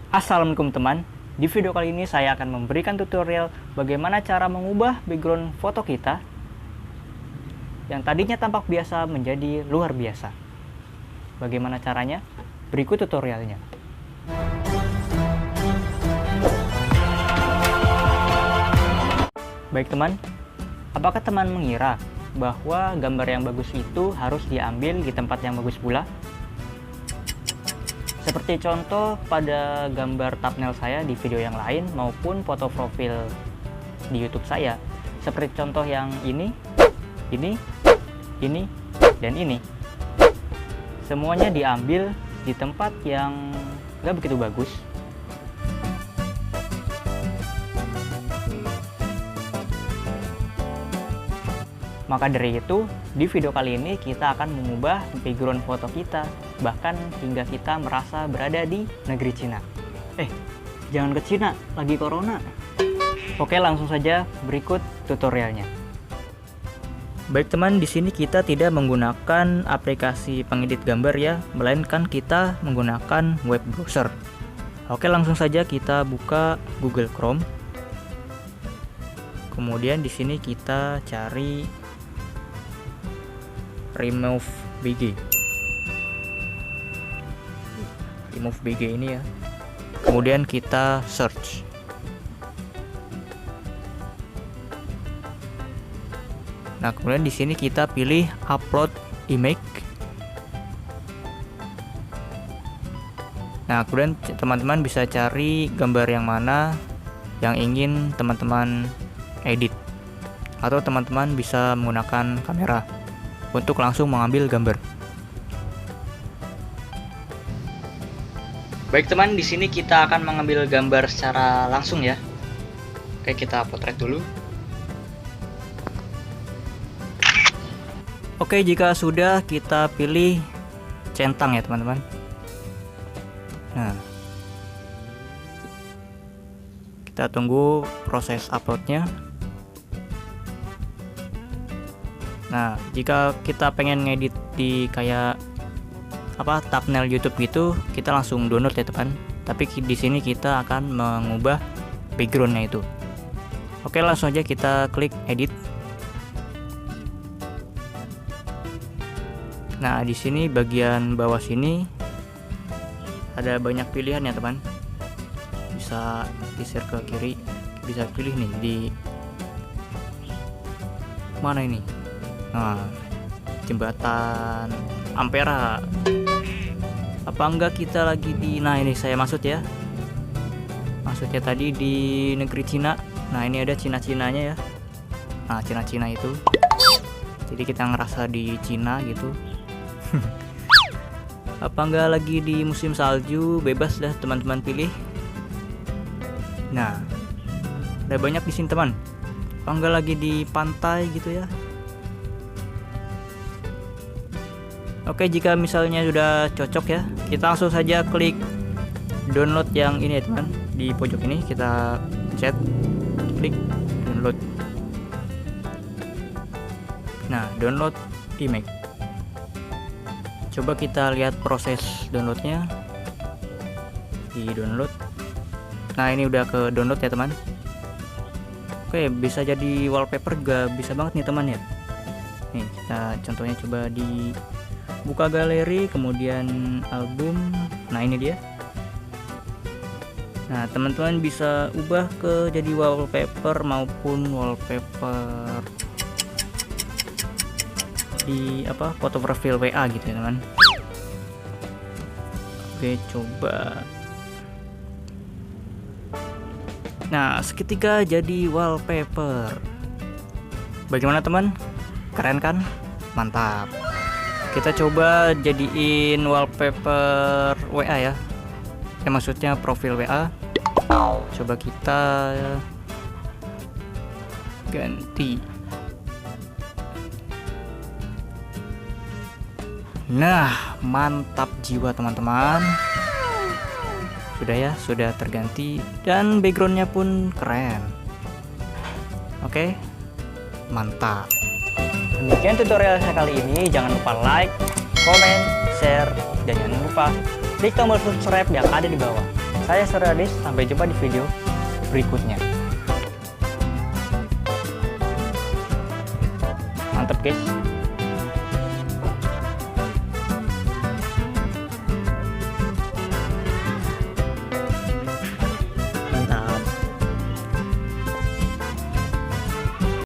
Assalamualaikum teman, di video kali ini saya akan memberikan tutorial bagaimana cara mengubah background foto kita yang tadinya tampak biasa menjadi luar biasa. Bagaimana caranya? Berikut tutorialnya. Baik teman, apakah teman mengira bahwa gambar yang bagus itu harus diambil di tempat yang bagus pula? Seperti contoh pada gambar thumbnail saya di video yang lain maupun foto profil di YouTube saya. Seperti contoh yang ini, dan ini. Semuanya diambil di tempat yang nggak begitu bagus. Maka dari itu, di video kali ini kita akan mengubah background foto kita, bahkan hingga kita merasa berada di negeri Cina. Jangan ke Cina, lagi corona. Oke, langsung saja berikut tutorialnya. Baik teman, di sini kita tidak menggunakan aplikasi pengedit gambar ya, melainkan kita menggunakan web browser. Oke, langsung saja kita buka Google Chrome. Kemudian di sini kita cari remove BG ini ya. Kemudian kita search. Nah, kemudian di sini kita pilih upload image. Nah, kemudian teman-teman bisa cari gambar yang mana yang ingin teman-teman edit, atau teman-teman bisa menggunakan kamera untuk langsung mengambil gambar. Baik teman, di sini kita akan mengambil gambar secara langsung ya. Oke, kita potret dulu. Oke, jika sudah, kita pilih centang ya teman-teman. Nah, kita tunggu proses uploadnya. Nah, jika kita pengen ngedit di kayak thumbnail YouTube gitu, kita langsung download ya teman. Tapi di sini kita akan mengubah backgroundnya itu. Oke, langsung aja kita klik edit. Nah, di sini bagian bawah sini ada banyak pilihan ya teman. Bisa geser ke kiri, bisa pilih nih di mana ini. Nah, jembatan Ampera. Apa enggak kita lagi di, nah ini saya maksud ya, maksudnya tadi di negeri Cina. Nah, ini ada Cina-Cinanya ya. Nah, Cina-Cina itu, jadi kita ngerasa di Cina gitu. Apa enggak lagi di musim salju, bebas dah teman-teman pilih. Nah, ada banyak di sini teman. Apa enggak lagi di pantai gitu ya. Oke, jika misalnya sudah cocok ya, kita langsung saja klik download yang ini ya teman. Di pojok ini kita pencet, klik download. Nah, download image. Coba kita lihat proses downloadnya. Di download. Nah, ini udah ke download ya teman. Oke, bisa jadi wallpaper juga bisa banget nih teman ya. Nih, kita contohnya coba di buka galeri, kemudian album. Nah, ini dia. Nah, teman-teman bisa ubah ke jadi wallpaper maupun wallpaper di foto profil WA gitu ya teman. Oke, coba. Nah, seketika jadi wallpaper. Bagaimana teman? Keren kan? Mantap. Kita coba jadiin wallpaper WA ya. Maksudnya profil WA. Coba kita ganti. Nah, mantap jiwa teman-teman. Sudah ya, sudah terganti dan backgroundnya pun keren. Oke, mantap. Demikian tutorial saya kali ini. Jangan lupa like, comment, share, dan jangan lupa klik tombol subscribe yang ada di bawah. Saya Suryadis, sampai jumpa di video berikutnya. Mantap guys.